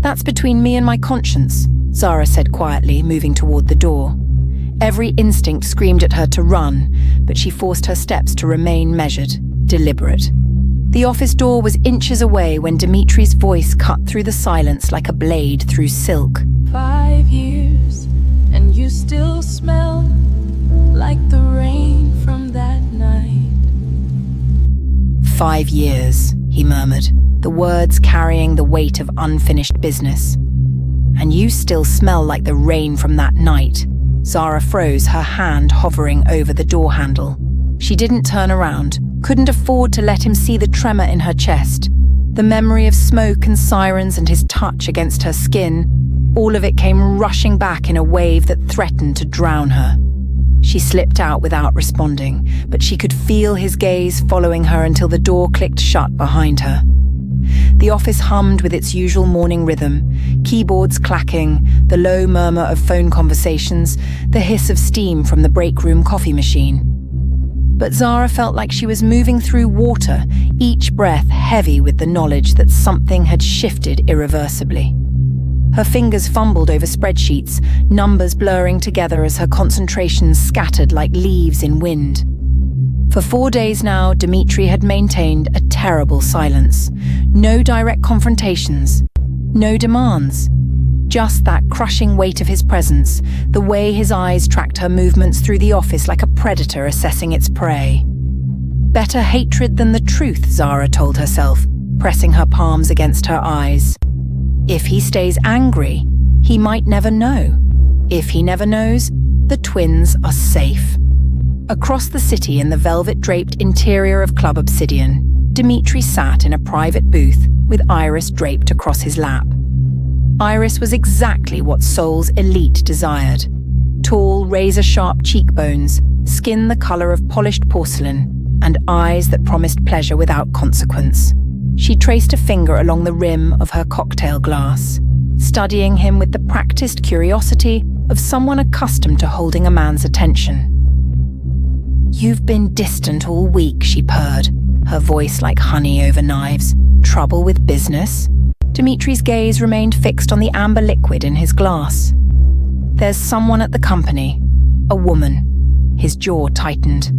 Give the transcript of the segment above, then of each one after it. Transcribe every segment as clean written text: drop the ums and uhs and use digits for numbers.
That's between me and my conscience, Zara said quietly, moving toward the door. Every instinct screamed at her to run, but she forced her steps to remain measured, deliberate. The office door was inches away when Dimitri's voice cut through the silence like a blade through silk. 5 years, and you still smell like the rain from that night. 5 years, he murmured, the words carrying the weight of unfinished business. And you still smell like the rain from that night. Zara froze, her hand hovering over the door handle. She didn't turn around, couldn't afford to let him see the tremor in her chest. The memory of smoke and sirens and his touch against her skin, all of it came rushing back in a wave that threatened to drown her. She slipped out without responding, but she could feel his gaze following her until the door clicked shut behind her. The office hummed with its usual morning rhythm, keyboards clacking, the low murmur of phone conversations, the hiss of steam from the break room coffee machine. But Zara felt like she was moving through water, each breath heavy with the knowledge that something had shifted irreversibly. Her fingers fumbled over spreadsheets, numbers blurring together as her concentration scattered like leaves in wind. For 4 days now, Dimitri had maintained a terrible silence. No direct confrontations, no demands. Just that crushing weight of his presence, the way his eyes tracked her movements through the office like a predator assessing its prey. Better hatred than the truth, Zara told herself, pressing her palms against her eyes. If he stays angry, he might never know. If he never knows, the twins are safe. Across the city in the velvet-draped interior of Club Obsidian, Dimitri sat in a private booth with Iris draped across his lap. Iris was exactly what Soul's elite desired. Tall, razor-sharp cheekbones, skin the color of polished porcelain, and eyes that promised pleasure without consequence. She traced a finger along the rim of her cocktail glass, studying him with the practiced curiosity of someone accustomed to holding a man's attention. "You've been distant all week," she purred, her voice like honey over knives. "Trouble with business?" Dimitri's gaze remained fixed on the amber liquid in his glass. "There's someone at the company. A woman." His jaw tightened.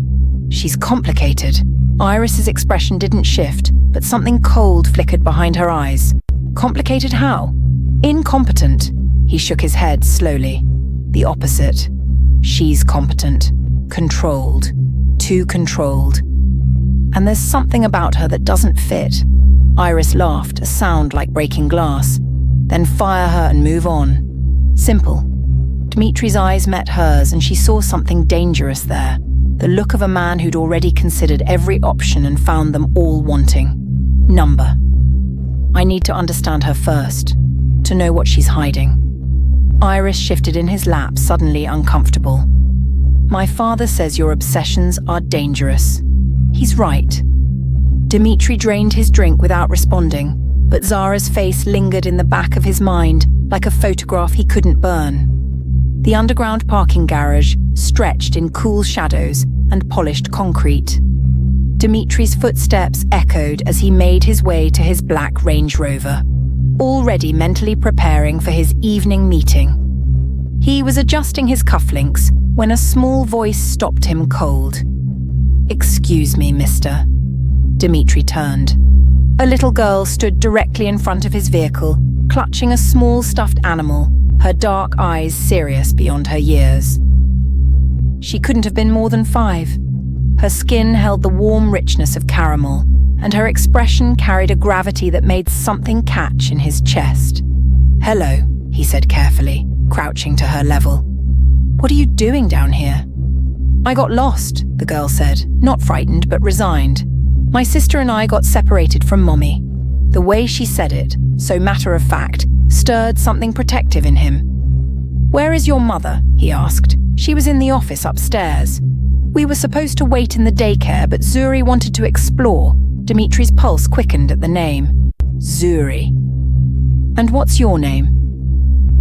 "She's complicated." Iris's expression didn't shift, but something cold flickered behind her eyes. "Complicated how?" "Incompetent." He shook his head slowly. "The opposite. She's competent. Controlled. Too controlled. And there's something about her that doesn't fit." Iris laughed, a sound like breaking glass. "Then fire her and move on. Simple." Dimitri's eyes met hers and she saw something dangerous there. The look of a man who'd already considered every option and found them all wanting. Number. "I need to understand her first, to know what she's hiding." Iris shifted in his lap, suddenly uncomfortable. "My father says your obsessions are dangerous." He's right. Dimitri drained his drink without responding, but Zara's face lingered in the back of his mind like a photograph he couldn't burn. The underground parking garage stretched in cool shadows and polished concrete. Dimitri's footsteps echoed as he made his way to his black Range Rover, already mentally preparing for his evening meeting. He was adjusting his cufflinks when a small voice stopped him cold. "Excuse me, mister." Dimitri turned. A little girl stood directly in front of his vehicle, clutching a small stuffed animal, her dark eyes serious beyond her years. She couldn't have been more than 5. Her skin held the warm richness of caramel, and her expression carried a gravity that made something catch in his chest. "Hello," he said carefully, crouching to her level. "What are you doing down here?" "I got lost," the girl said, not frightened but resigned. "My sister and I got separated from Mommy." The way she said it, so matter-of-fact, stirred something protective in him. "Where is your mother?" he asked. "She was in the office upstairs. We were supposed to wait in the daycare, but Zuri wanted to explore." Dimitri's pulse quickened at the name. Zuri. "And what's your name?"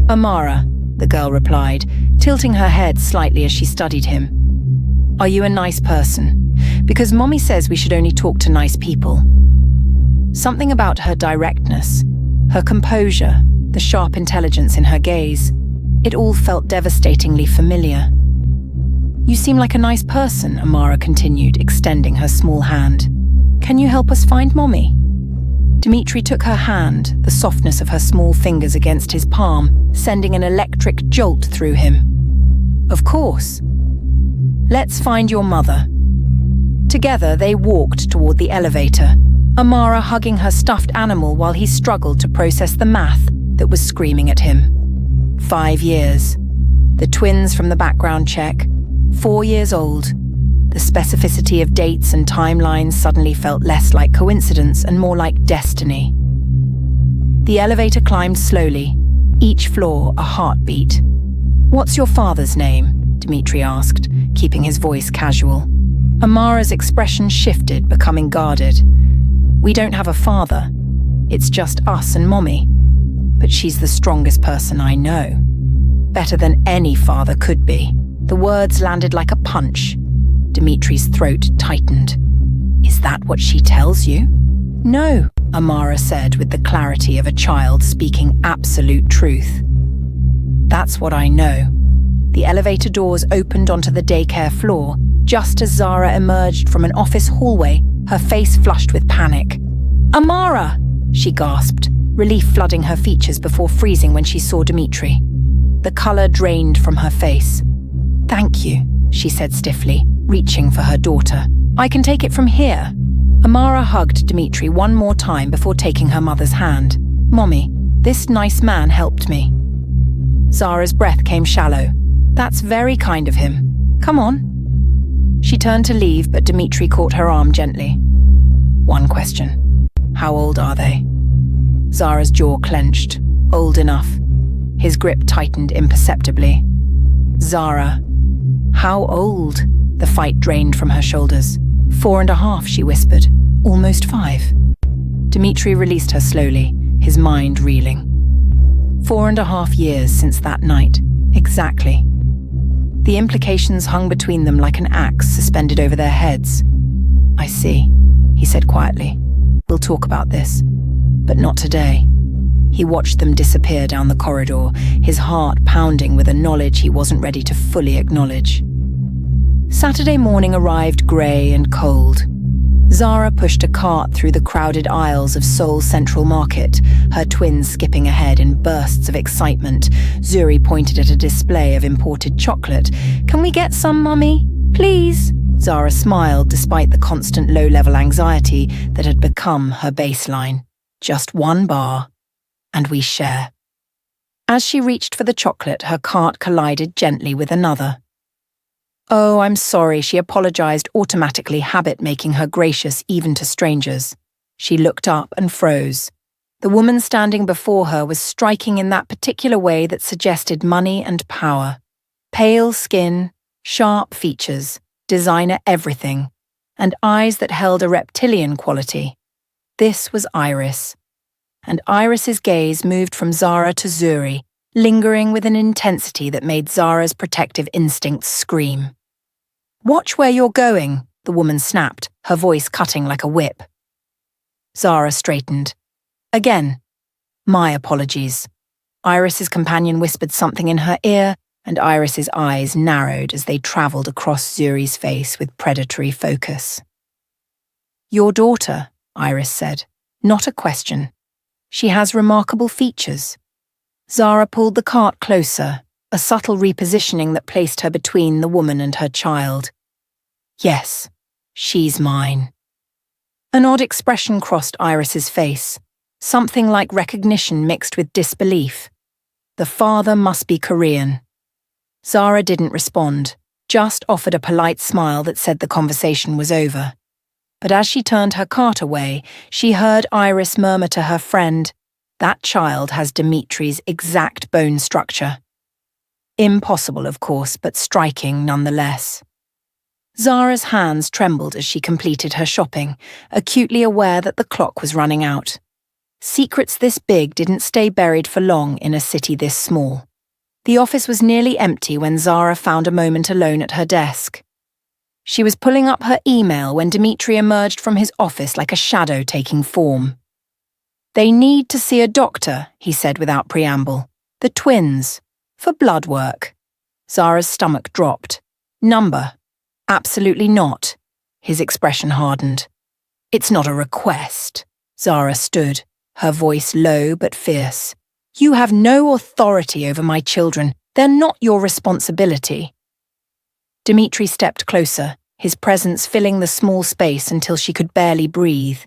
"Amara," the girl replied, tilting her head slightly as she studied him. "Are you a nice person? Because Mommy says we should only talk to nice people." Something about her directness, her composure, the sharp intelligence in her gaze. It all felt devastatingly familiar. "You seem like a nice person," Amara continued, extending her small hand. "Can you help us find Mommy?" Dimitri took her hand, the softness of her small fingers against his palm, sending an electric jolt through him. "Of course. Let's find your mother." Together, they walked toward the elevator, Amara hugging her stuffed animal while he struggled to process the math that was screaming at him. 5 years. The twins from the background check, 4 years old. The specificity of dates and timelines suddenly felt less like coincidence and more like destiny. The elevator climbed slowly, each floor a heartbeat. "What's your father's name?" Dimitri asked, keeping his voice casual. Amara's expression shifted, becoming guarded. "We don't have a father. It's just us and Mommy. But she's the strongest person I know. Better than any father could be." The words landed like a punch. Dimitri's throat tightened. "Is that what she tells you?" "No," Amara said with the clarity of a child speaking absolute truth. "That's what I know." The elevator doors opened onto the daycare floor, just as Zara emerged from an office hallway, her face flushed with panic. "Amara!" she gasped, relief flooding her features before freezing when she saw Dimitri. The color drained from her face. "Thank you," she said stiffly, reaching for her daughter. "I can take it from here." Amara hugged Dimitri one more time before taking her mother's hand. "Mommy, this nice man helped me." Zara's breath came shallow. "That's very kind of him. Come on." She turned to leave, but Dimitri caught her arm gently. "One question. How old are they?" Zara's jaw clenched. "Old enough." His grip tightened imperceptibly. "Zara, how old?" The fight drained from her shoulders. 4.5, she whispered. "Almost 5." Dimitri released her slowly, his mind reeling. 4.5 years since that night. Exactly. The implications hung between them like an axe suspended over their heads. "I see," he said quietly. "We'll talk about this, but not today." He watched them disappear down the corridor, his heart pounding with a knowledge he wasn't ready to fully acknowledge. Saturday morning arrived grey and cold. Zara pushed a cart through the crowded aisles of Seoul Central Market, her twins skipping ahead in bursts of excitement. Zuri pointed at a display of imported chocolate. "Can we get some, Mummy? Please?" Zara smiled despite the constant low-level anxiety that had become her baseline. "Just 1 bar, and we share." As she reached for the chocolate, her cart collided gently with another. "Oh, I'm sorry," she apologized, automatically habit making her gracious even to strangers. She looked up and froze. The woman standing before her was striking in that particular way that suggested money and power. Pale skin, sharp features, designer everything, and eyes that held a reptilian quality. This was Iris. And Iris's gaze moved from Zara to Zuri, lingering with an intensity that made Zara's protective instincts scream. "Watch where you're going," the woman snapped, her voice cutting like a whip. Zara straightened. "Again, my apologies." Iris's companion whispered something in her ear, and Iris's eyes narrowed as they travelled across Zuri's face with predatory focus. "Your daughter," Iris said, "not a question. She has remarkable features." Zara pulled the cart closer, a subtle repositioning that placed her between the woman and her child. "Yes, she's mine." An odd expression crossed Iris's face, something like recognition mixed with disbelief. The father must be Korean. Zara didn't respond, just offered a polite smile that said the conversation was over. But as she turned her cart away, she heard Iris murmur to her friend, "That child has Dimitri's exact bone structure." Impossible, of course, but striking nonetheless. Zara's hands trembled as she completed her shopping, acutely aware that the clock was running out. Secrets this big didn't stay buried for long in a city this small. The office was nearly empty when Zara found a moment alone at her desk. She was pulling up her email when Dimitri emerged from his office like a shadow taking form. They need to see a doctor, he said without preamble. The twins. For blood work. Zara's stomach dropped. Number? Absolutely not. His expression hardened. It's not a request. Zara stood, her voice low but fierce. You have no authority over my children. They're not your responsibility. Dimitri stepped closer, his presence filling the small space until she could barely breathe.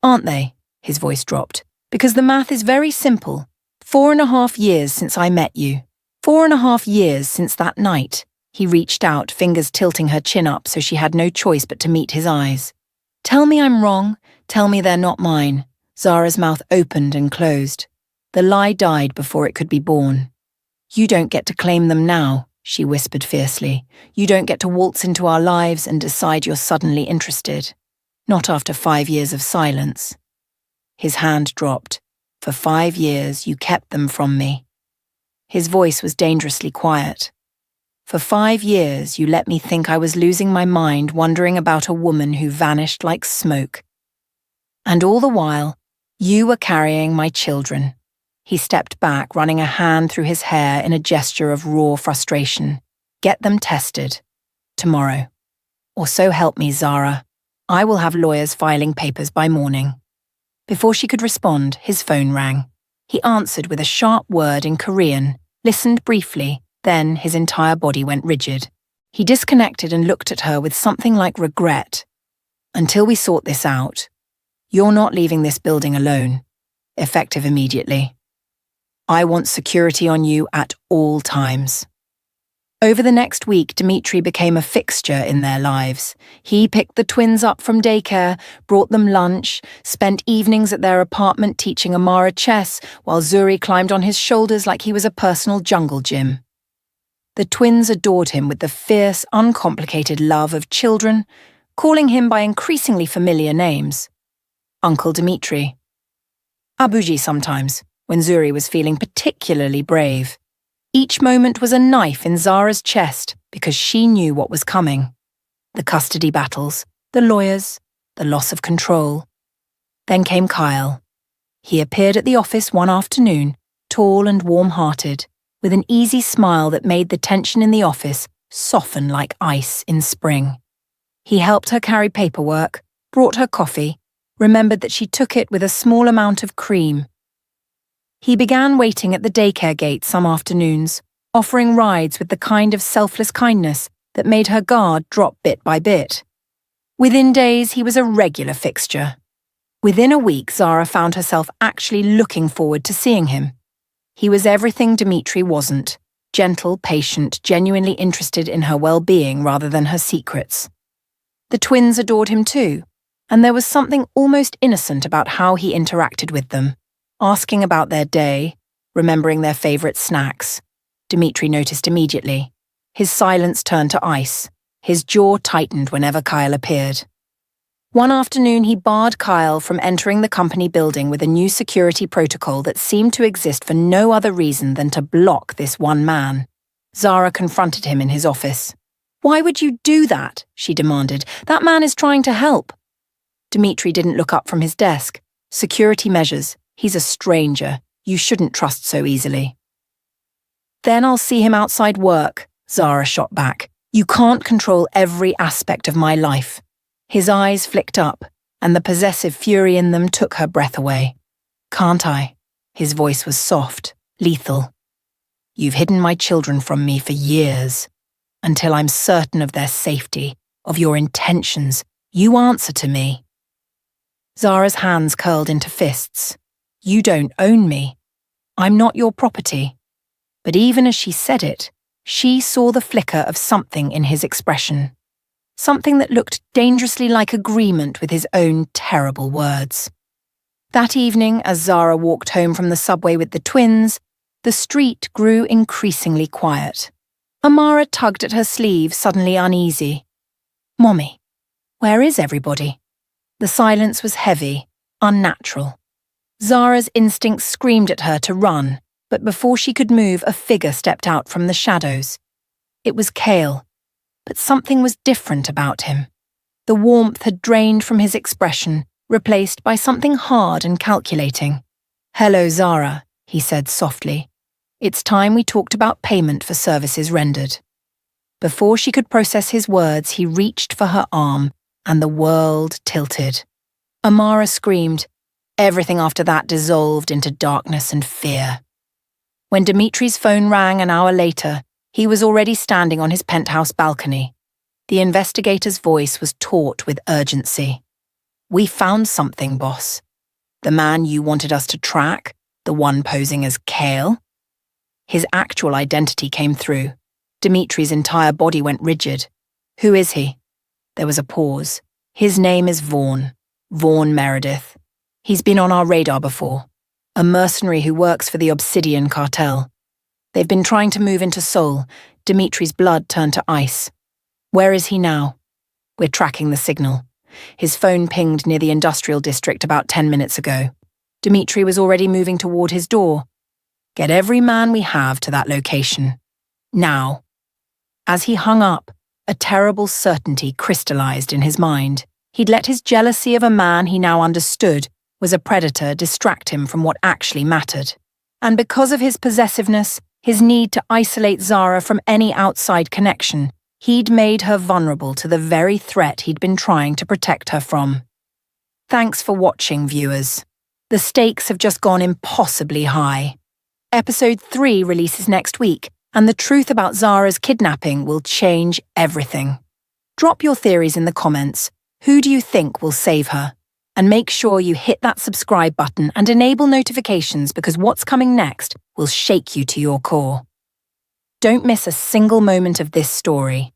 Aren't they? His voice dropped. Because the math is very simple. 4.5 years since I met you. 4.5 years since that night. He reached out, fingers tilting her chin up so she had no choice but to meet his eyes. Tell me I'm wrong. Tell me they're not mine. Zara's mouth opened and closed. The lie died before it could be born. You don't get to claim them now, she whispered fiercely. You don't get to waltz into our lives and decide you're suddenly interested. Not after 5 years of silence. His hand dropped. For 5 years, you kept them from me. His voice was dangerously quiet. For 5 years, you let me think I was losing my mind wondering about a woman who vanished like smoke. And all the while, you were carrying my children. He stepped back, running a hand through his hair in a gesture of raw frustration. Get them tested. Tomorrow. Or so help me, Zara. I will have lawyers filing papers by morning. Before she could respond, his phone rang. He answered with a sharp word in Korean, listened briefly, then his entire body went rigid. He disconnected and looked at her with something like regret. Until we sort this out, you're not leaving this building alone. Effective immediately. I want security on you at all times. Over the next week, Dimitri became a fixture in their lives. He picked the twins up from daycare, brought them lunch, spent evenings at their apartment teaching Amara chess, while Zuri climbed on his shoulders like he was a personal jungle gym. The twins adored him with the fierce, uncomplicated love of children, calling him by increasingly familiar names. Uncle Dimitri. Abuji sometimes, when Zuri was feeling particularly brave. Each moment was a knife in Zara's chest because she knew what was coming. The custody battles, the lawyers, the loss of control. Then came Kyle. He appeared at the office one afternoon, tall and warm-hearted, with an easy smile that made the tension in the office soften like ice in spring. He helped her carry paperwork, brought her coffee, remembered that she took it with a small amount of cream. He began waiting at the daycare gate some afternoons, offering rides with the kind of selfless kindness that made her guard drop bit by bit. Within days, he was a regular fixture. Within a week, Zara found herself actually looking forward to seeing him. He was everything Dimitri wasn't, gentle, patient, genuinely interested in her well-being rather than her secrets. The twins adored him too, and there was something almost innocent about how he interacted with them. Asking about their day, remembering their favourite snacks. Dimitri noticed immediately. His silence turned to ice. His jaw tightened whenever Kyle appeared. One afternoon, he barred Kyle from entering the company building with a new security protocol that seemed to exist for no other reason than to block this one man. Zara confronted him in his office. Why would you do that? She demanded. That man is trying to help. Dimitri didn't look up from his desk. Security measures. He's a stranger. You shouldn't trust so easily. Then I'll see him outside work, Zara shot back. You can't control every aspect of my life. His eyes flicked up, and the possessive fury in them took her breath away. Can't I? His voice was soft, lethal. You've hidden my children from me for years. Until I'm certain of their safety, of your intentions, you answer to me. Zara's hands curled into fists. You don't own me. I'm not your property. But even as she said it, she saw the flicker of something in his expression. Something that looked dangerously like agreement with his own terrible words. That evening, as Zara walked home from the subway with the twins, the street grew increasingly quiet. Amara tugged at her sleeve, suddenly uneasy. Mommy, where is everybody? The silence was heavy, unnatural. Zara's instincts screamed at her to run, but before she could move, a figure stepped out from the shadows. It was Kale, but something was different about him. The warmth had drained from his expression, replaced by something hard and calculating. "Hello, Zara," he said softly. "It's time we talked about payment for services rendered." Before she could process his words, he reached for her arm, and the world tilted. Amara screamed. Everything after that dissolved into darkness and fear. When Dimitri's phone rang an hour later, he was already standing on his penthouse balcony. The investigator's voice was taut with urgency. "We found something, boss. The man you wanted us to track, the one posing as Kale." His actual identity came through. Dimitri's entire body went rigid. "Who is he?" There was a pause. "His name is Vaughn. Vaughn Meredith. He's been on our radar before. A mercenary who works for the Obsidian cartel. They've been trying to move into Seoul." Dimitri's blood turned to ice. "Where is he now?" "We're tracking the signal. His phone pinged near the industrial district about 10 minutes ago. Dimitri was already moving toward his door. Get every man we have to that location. Now." As he hung up, a terrible certainty crystallized in his mind. He'd let his jealousy of a man he now understood was a predator distract him from what actually mattered. And because of his possessiveness, his need to isolate Zara from any outside connection, he'd made her vulnerable to the very threat he'd been trying to protect her from. Thanks for watching, viewers. The stakes have just gone impossibly high. Episode 3 releases next week, and the truth about Zara's kidnapping will change everything. Drop your theories in the comments. Who do you think will save her? And make sure you hit that subscribe button and enable notifications, because what's coming next will shake you to your core. Don't miss a single moment of this story.